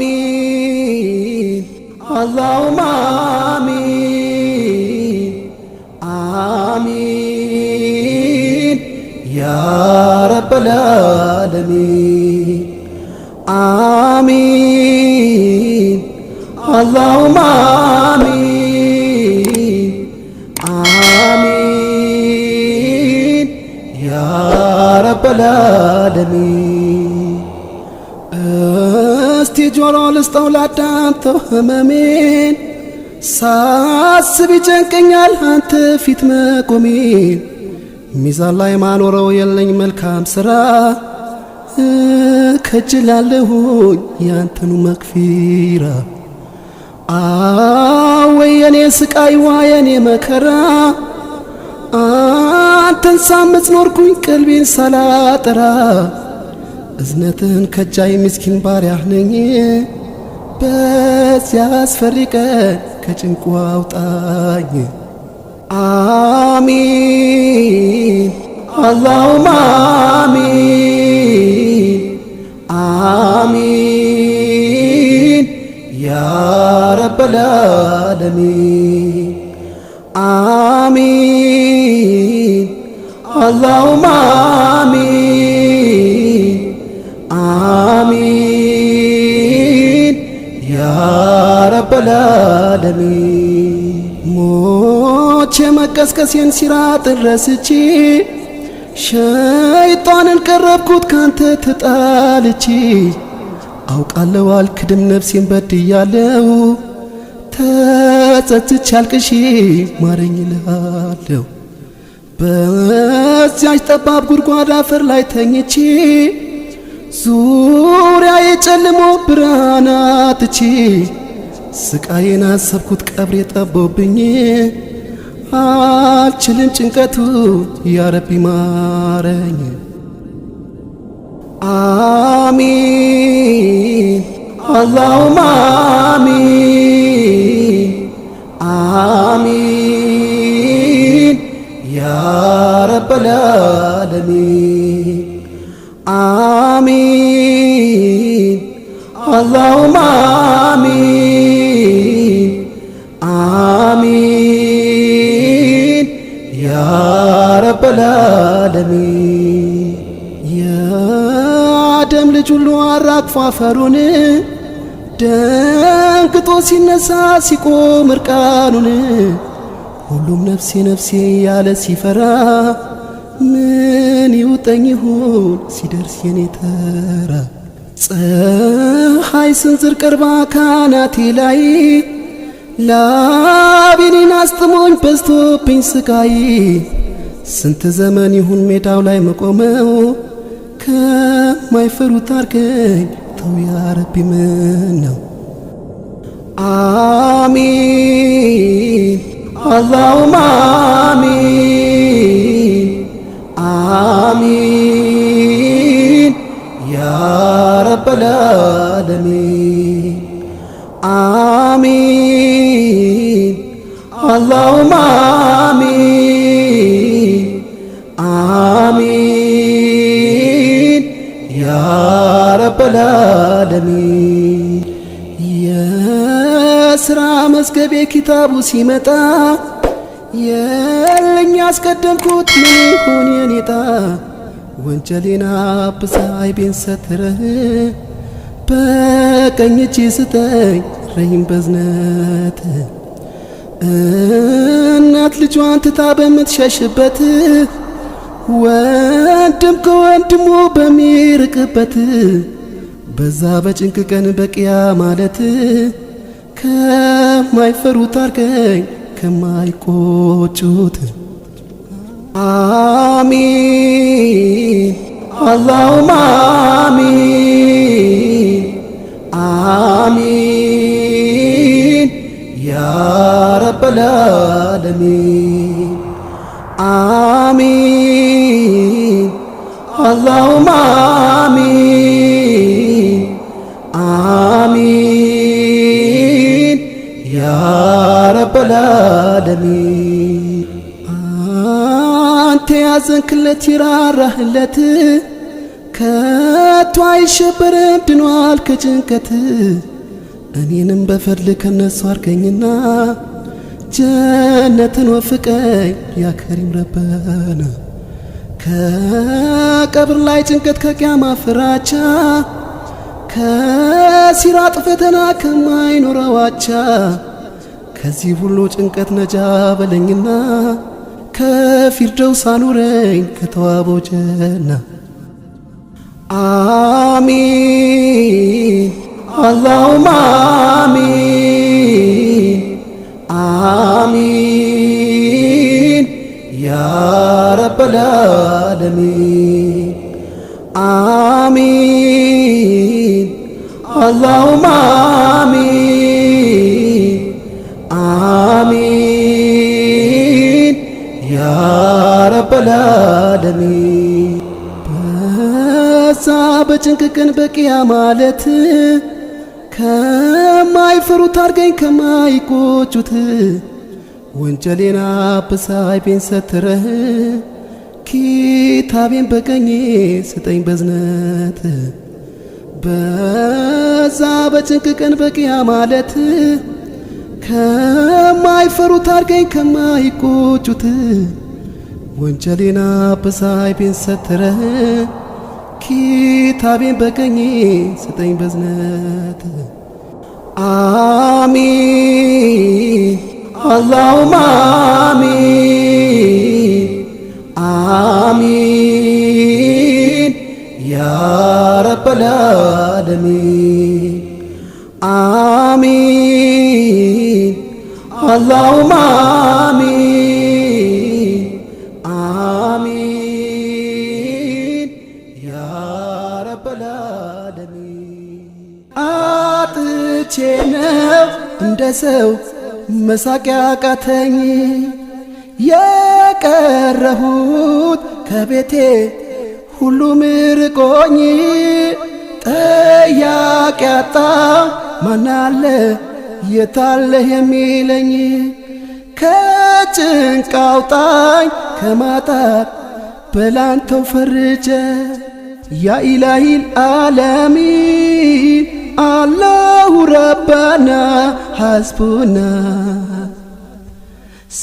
آمين اللهم آمين آمين يا رب العالمين آمين اللهم آمين آمين يا رب العالمين استجوار الاستولاد أنت هممين ሳስብ ይጨንቀኛል አንተ ፊት መቆሜን ሚዛን ላይ ማኖረው የለኝ መልካም ስራ ከጅላለሁኝ ያንተኑ መክፊራ ወየኔ ስቃይ ወየኔ መከራ አንተን ሳመጽ ኖርኩኝ ቀልቤን ሳላጠራ እዝነትን ከጃይ ምስኪን ባሪያህ ነኝ በዚያ አስፈሪ ቀን ከጭንቁ አውጣኝ آمين اللهم آمين آمين يا رب العالمين آمين اللهم آمين آمين يا رب العالمين ሞቼ መቀስቀሴን ሲራጥ ረስቼ ሸይጣንን ቀረብኩት ካንተ ተጣልቼ አውቃለሁ አልክድም ነፍሴን በድያለሁ ተጸጽቼ አልቅሼ ማረኝ እልሃለሁ በዚያች ጠባብ ጉድጓድ አፈር ላይ ተኝቼ ዙሪያዬ ጨልሞ ብርሃን አጥቼ ስቃዬን አሰብኩት ቀብሬ ጠቦብኝ አልችልም ጭንቀቱ ያ ረቢ ማረኝ آمين اللهم آمين آمين يا رب العالمين آمين اللهم آمين آمين يا رب العالمين يا آدم لجلو አራግፎ አፈሩን ደንግጦ ሲነሳ ሲቆም እርቃኑን ሁሉም ነፍሴ ነፍሴ ያለ ሲፈራ ምን ይውጠኝ ይሁን ሲደርስ የኔ ተራ ፀሐይ ስንዝር ቀርባ ካናቴ ላይ ላቤኔን አስጥሞኝ በዝቶብኝ ስቃይ ስንት ዘመን ይሁን ሜዳው ላይ መቆመው ከማይፈሩት አርገኝ ተው ያ ረቢ ምነው آمين اللهم آمين آمين يا رب العالمين آمين اللهم آمين آمين يا رب العالمين يا سرا مسكبي كتابو سيمتا يلኝ ያስቀደምኩት ምን ይሁን የኔታ ወንጀሌና በሳይ ቤን ሰትረህ በቀኝ እጅ ስጠኝ ረሂም በዝነት እናት ልጇን ትታ በምትሸሽበት ወንድም ከወንድሙ በሚርቅበት በዛ በጭንቅ ቀን በቂያ ማለት ከማይፈሩት አርገኝ ከማይቆጩት آمين اللهم آمين آمين يا رب العالمين آمين اللهم آمين آمين يا رب العالمين አንተ ያዘንክለት ይራራህለት ከቶ አይሸበርም ድኗል ከጭንቀት እኔንም በፈድል ከነሱ አርገኝና ጀነትን ወፍቀኝ ያ ከሪም ረበና ከቀብር ላይ ጭንቀት ከቂያማ ፍራቻ ከሲራጥ ፈተና ከማይኖረው አቻ ከዚህ ሁሉ ጭንቀት ነጃ በለኝና ከፊርደውስ አኑረኝ ከተዋበው ጀና አሚን አላሁማ አሚን አሚን ያ ረበል ዓለሚን አሚን አላሁማ አሚን አሚን ያ ረበል ዓለሚን በዛ በጭንቅ ቀን በቂያ ማለት ከማይፈሩት አርገኝ ከማይቆጩት ወንጀሌን አብሳይ ቤን ሰትረህ ኪታቤን በቀኜ ስጠኝ በዝነት በዛ በጭንቅ ቀን በቂያ ማለት ከማይፈሩት አርገኝ ከማይቆጩት ወንጀሌን አብሳይ ቤን ሰትረህ ኪታቤን በቀኜ ስጠኝ በዝነት አሚን አላሁማ አሚን አሚን ያ ረበል ዓለሚን አሚን አላሁማ አሚን አሚን ያ ረበል ዓለሚን አጥቼ ነው እንደ ሰው መሳቂያ ቃተኝ የቀረሁት ከቤቴ ሁሉም ርቆኝ ጠያቂ አጣሁ ማናለ የታለህ የሚለኝ ከጭንቅ አውጣኝ ከማጣት በላንተው ፈርጀ ያ ኢላሂል ዓለሚን አላሁ ረበና ሐስቡና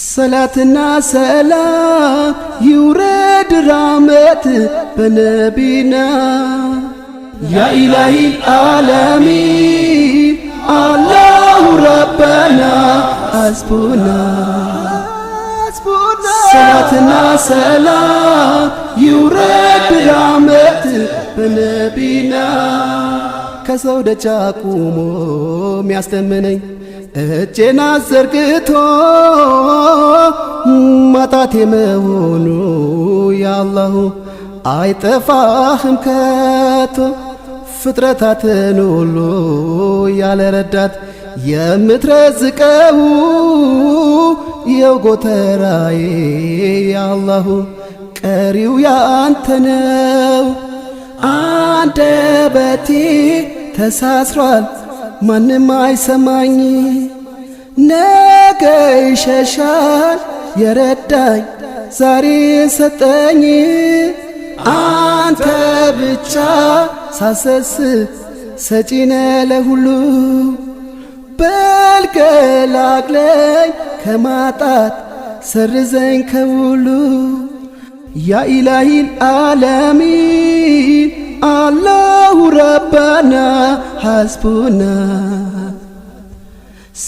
ሰላትና ሰላም ይውረድ ራመት በነቢና ያ ኢላሂል ዓለሚን አላሁ ረበና ሐስቡና ሰላትና ሰላም ይውረድ ራመት በነቢና ከሰው ደጅ አቁሞ ሚያስተምነኝ እጄን አዘርግቶ ማጣቴ መሆኑ ያአላሁ አይጠፋህም ከቶ ፍጥረታትን ሁሉ ያለ ረዳት የምትረዝቀው የው ጎተራዬ ያአላሁ ቀሪው ያንተ ነው አንደበቴ ተሳስሯል ማንም አይሰማኝ ነገ ይሸሻል የረዳኝ ዛሬ ሰጠኝ አንተ ብቻ ሳሰስት ሰጪነ ለሁሉ በልገላግለኝ ከማጣት ሰርዘኝ ከሁሉ ያ ኢላሂል ዓለሚን አላሁ ረበና ሐስቡና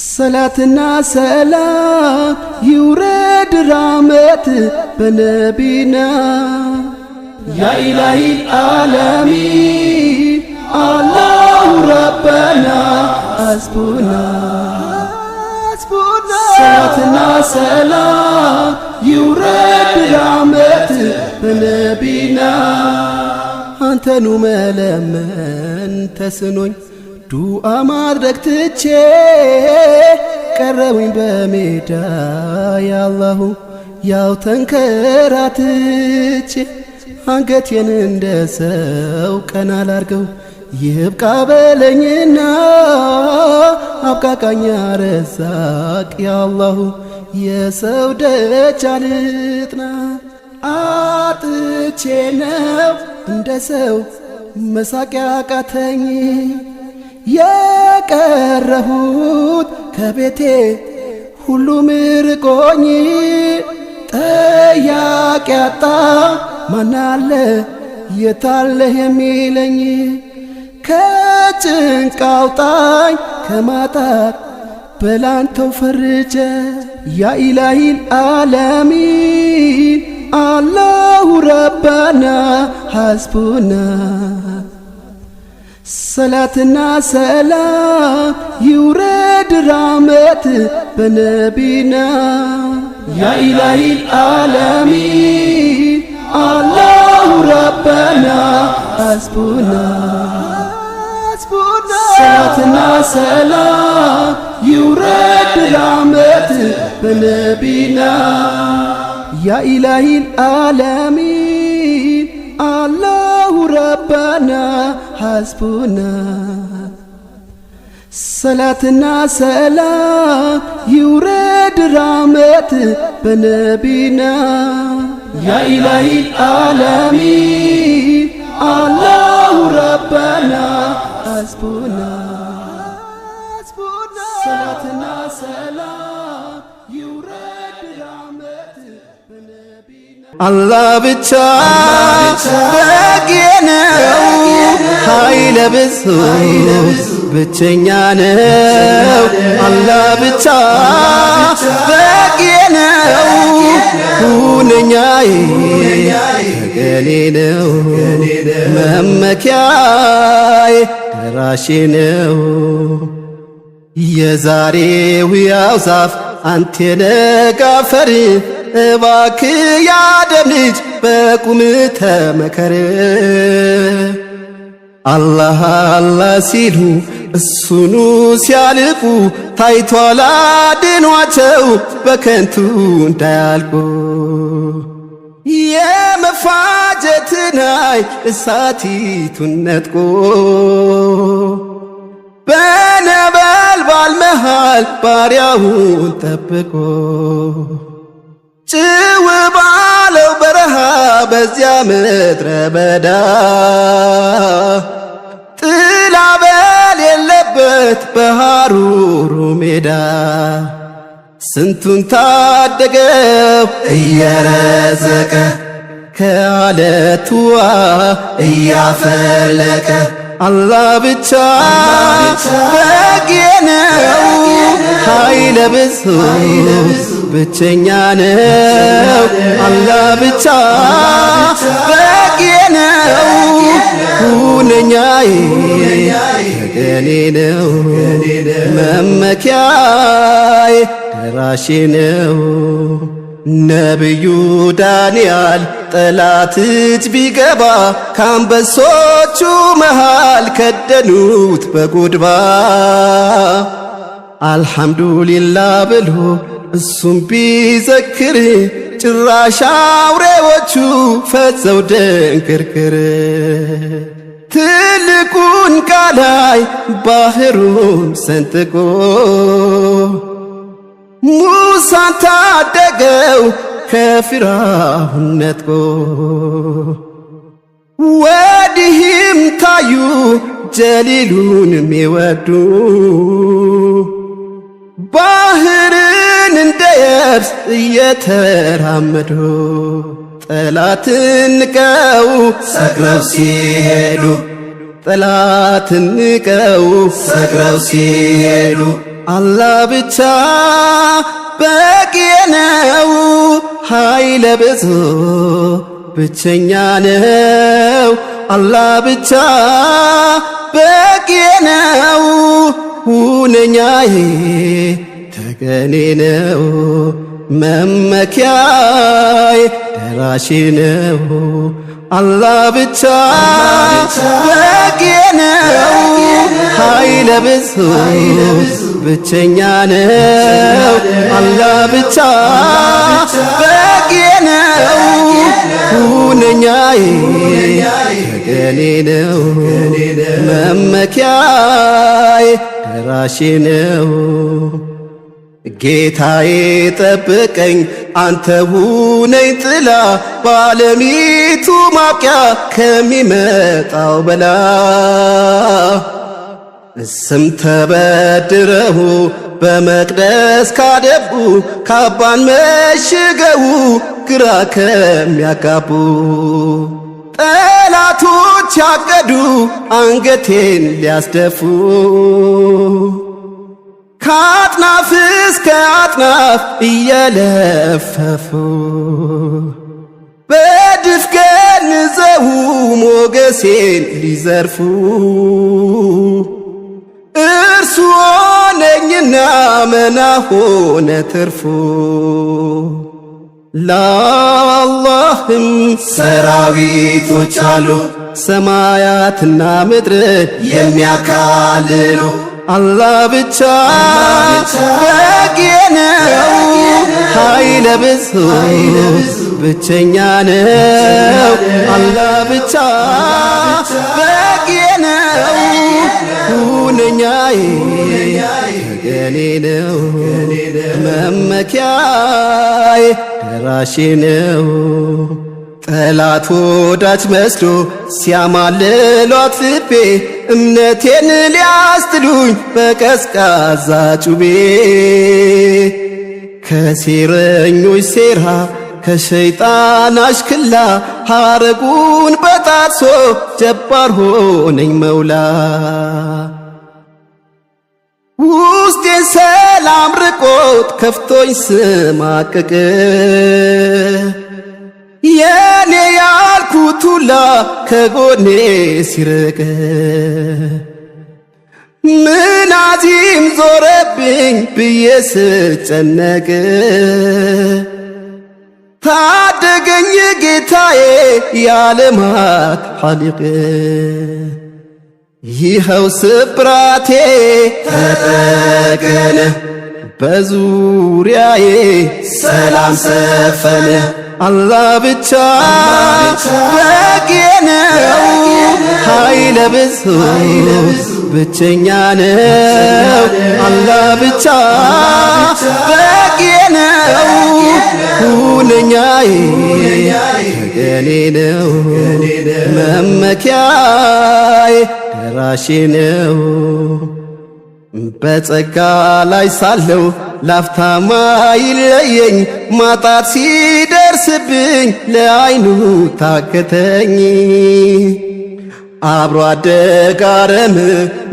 ሰላትና ሰላም ይውረድ ራመት በነቢና ያ ኢላሂል ዓለሚን አላሁ ረበና ሐስቡና ሰላትና ሰላም ይውረድ ራመት በነቢና አንተኑ መለመን ተስኖኝ ዱአ ማድረግ ትቼ ቀረውኝ በሜዳ ያአላሁ ያው ተንከራትቼ አንገቴን እንደ ሰው ቀና ላርገው ይብቃ በለኝና አብቃቃኛ ረዛቅ ያአላሁ የሰው ደጅ አልጥና አጥቼ ነው እንደ ሰው መሳቂያ ቃተኝ የቀረሁት ከቤቴ ሁሉም ርቆኝ ጠያቂ አጣ ማናለ የታለህ የሚለኝ ከጭንቅ አውጣኝ ከማጣት በላንተው ፈርጀ ያ ኢላሂል ዓለሚን አላሁ ረባና ሐስቡና ሰላትና ሰላም ይውረድ ራመት በነቢና ያ ኢላሂል ዓለሚን አላሁ ረባና ሐስቡና ሰላትና ሰላም ይውረድ ራመት በነቢና ያ ኢላሂል ዓለሚን አላሁ ረባና ሐስቡና ሰላትና ሰላም ይውረድ ራመት በነቢና ያ ኢላሂል ዓለሚን አላሁ ረባና ሐስቡና ሰላትና ሰላም ይውረድ ራመት በነቢና አላህ ብቻ በቂ ነው ኃይለ ብዙ ብቸኛ ነው አላህ ብቻ በቂ ነው ሁነኛዬ ተገኔ ነው መመኪያዬ ደራሼ ነው የዛሬው ያው ዛፍ አንተ ነጋፈር እባክህ ያደም ልጅ በቁም ተመከር አላህ አላህ ሲሉ እሱኑ ሲያልቁ ታይቷል አድኗቸው በከንቱ እንዳያልቁ የመፋጀትን ኃይል እሳቲቱን ነጥቆ በነበልባል መሃል ባሪያውን ጠብቆ ጭው ባለው በረሃ በዚያ ምድረ በዳ ጥላ በሌለበት በሐሩሩ ሜዳ ስንቱን ታደገው እየረዘቀ ከአለትዋ እያፈለቀ አላህ ብቻ በቂ ነው ኃይለ ብዙ ብቸኛ ነው አላህ ብቻ በቂ ነው ሁነኛዬ ተገኔ ነው መመኪያዬ ደራሼ ነው ነብዩ ዳንኤል ጠላት እጅ ቢገባ ከአንበሶቹ መሃል ከደኑት በጉድባ አልሐምዱሊላህ ብሎ እሱም ቢዘክር ጭራሽ አውሬዎቹ ፈዘው ደንክርክር ትልቁን ቃላይ ባህሩን ሰንጥቆ ሙሳን ታደገው ከፊርዓውን ነጥቆ ወዲህም ታዩ ጀሊሉን የሚወዱ ባህርን እንደ የብስ እየተራመዱ ጠላትን ንቀው ሰግረው ሲሄዱ ጠላትን ንቀው ሰግረው ሲሄዱ አላህ ብቻ በቂ ነው ኃይለ ብዙ ብቸኛ ነው አላህ ብቻ በቂ ነው ሁነኛዬ ተገኔ ነው መመኪያዬ ደራሼ ነው አላህ ብቻ በቂ ነው ኃይለ ብዙ ብቸኛ ነው አላህ ብቻ በቂ ነው ሁነኛዬ ተገኔ ነው መመኪያዬ ደራሼ ነው ጌታዬ ጠብቀኝ አንተ ሁነኝ ጥላ ባለሚቱ ማብቂያ ከሚመጣው በላ ስም ተበድረው በመቅደስ ካደቡ ካባን መሽገው ግራ ከሚያጋቡ ጠላቶች ያቀዱ አንገቴን ሊያስደፉ ከአጥናፍ እስከ አጥናፍ እየለፈፉ በድፍ ገንዘው ሞገሴን ሊዘርፉ እርሱ ሆነኝና መና ሆነ ትርፉ ለአላህም ሰራዊቶች አሉ ሰማያትና ምድር የሚያካልሉ አላህ ብቻ በቂ ነው ኃይለ ብዙ ብቸኛ ነው አላህ ብቻ በቂ ነው ሁነኛዬ ገኔ ነው መመኪያዬ ደራሼ ነው ጠላት ወዳጅ መስሎ ሲያማልሏት ልቤ እምነቴን ሊያስጥሉኝ በቀዝቃዛ ጩቤ ከሴረኞች ሴራ ከሸይጣን አሽክላ ሐረጉን በጣሶ ጀባር ሆነኝ መውላ ውስጤን ሰላም ርቆት ከፍቶኝ ስማቅቅ የኔ ያልኩት ሁላ ከጎኔ ሲርቅ ምን አዚም ዞረብኝ ብዬ ስጨነቅ ታደገኝ ጌታዬ የዓለማት ኻሊቅ ይኸው ስብራቴ ተጠገነ በዙሪያዬ ሰላም ሰፈነ አላህ ብቻ በቂ ነው ኃይለ ብዙ ብቸኛ ነው አላህ ብቻ በቂ ነው ሁነኛዬ ገኔ ነው መመኪያዬ ደራሼ ነው በጸጋ ላይ ሳለው ላፍታማ ይለየኝ ማጣት ሲደርስብኝ ለዓይኑ ታከተኝ አብሮ አደግ አረም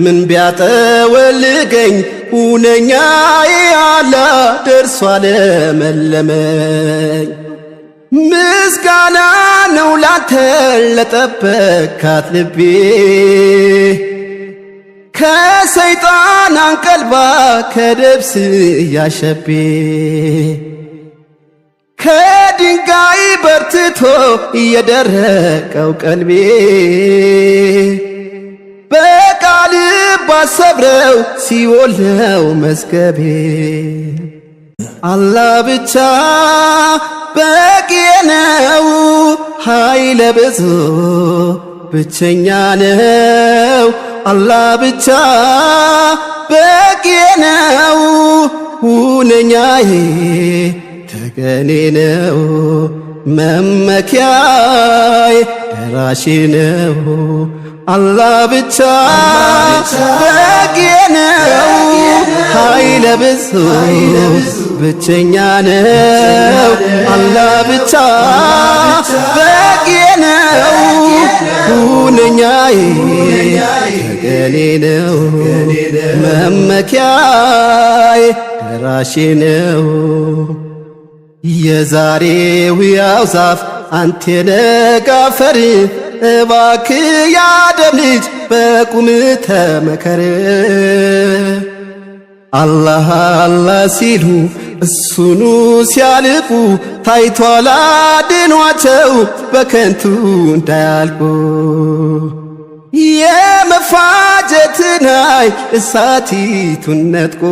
ምን ቢያጠወልገኝ ሁነኛዬ አላህ ደርሶ አለመለመኝ ምስጋና ነው ላንተ ለጠበካት ልቤ ከሰይጣን አንቀልባ ከደብስ ያሸቤ ከድንጋይ በርትቶ እየደረቀው ቀልቤ በቃል ባሰብረው ሲኦል ነው መዝገቤ አላህ ብቻ በቂ ነው ኃይለ ብዙ ብቸኛ ነው አላህ ብቻ በቂ ነው ሁነኛዬ ተገኔ ነው መመኪያዬ ደራሼ ነው አላህ ብቻ በቂ ነው ኃይለ ብዙ ብቸኛ ነው አላህ ብቻ በቂ ነው ሁነኛዬ ተገኔ ነው መመኪያዬ ደራሼ ነው የዛሬው ያው ዛፍ አንተ ነጋፈር እባክህ ያደም ልጅ በቁም ተመከር አላህ አላህ ሲሉ እሱኑ ሲያልቁ ታይቷል አድኗቸው በከንቱ እንዳያልቁ የመፋጀትን ኃይል እሳቲቱን ነጥቆ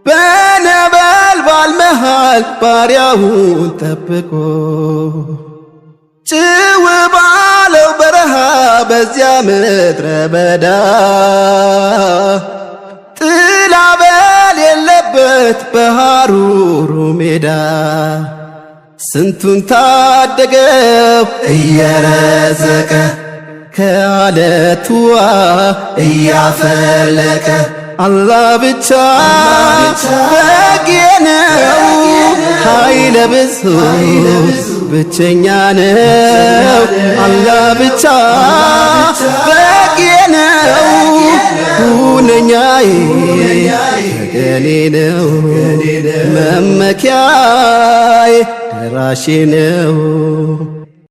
በነበልባል መሃል ባሪያውን ጠብቆ ጭው ባለው በረሃ በዚያ ምድረ በዳ ጥላ በሄደበት በሐሩሩ ሜዳ ስንቱን ታደገው እየረዘቀ ከዓለቱ እያፈለቀ አላህ ብቻ በቂ ነው ኃይለ ብዙ ብቸኛ ነው አላህ ብቻ በቂ ነው ሁነኛዬ ተገኔ ነው መመኪያዬ ደራሼ ነው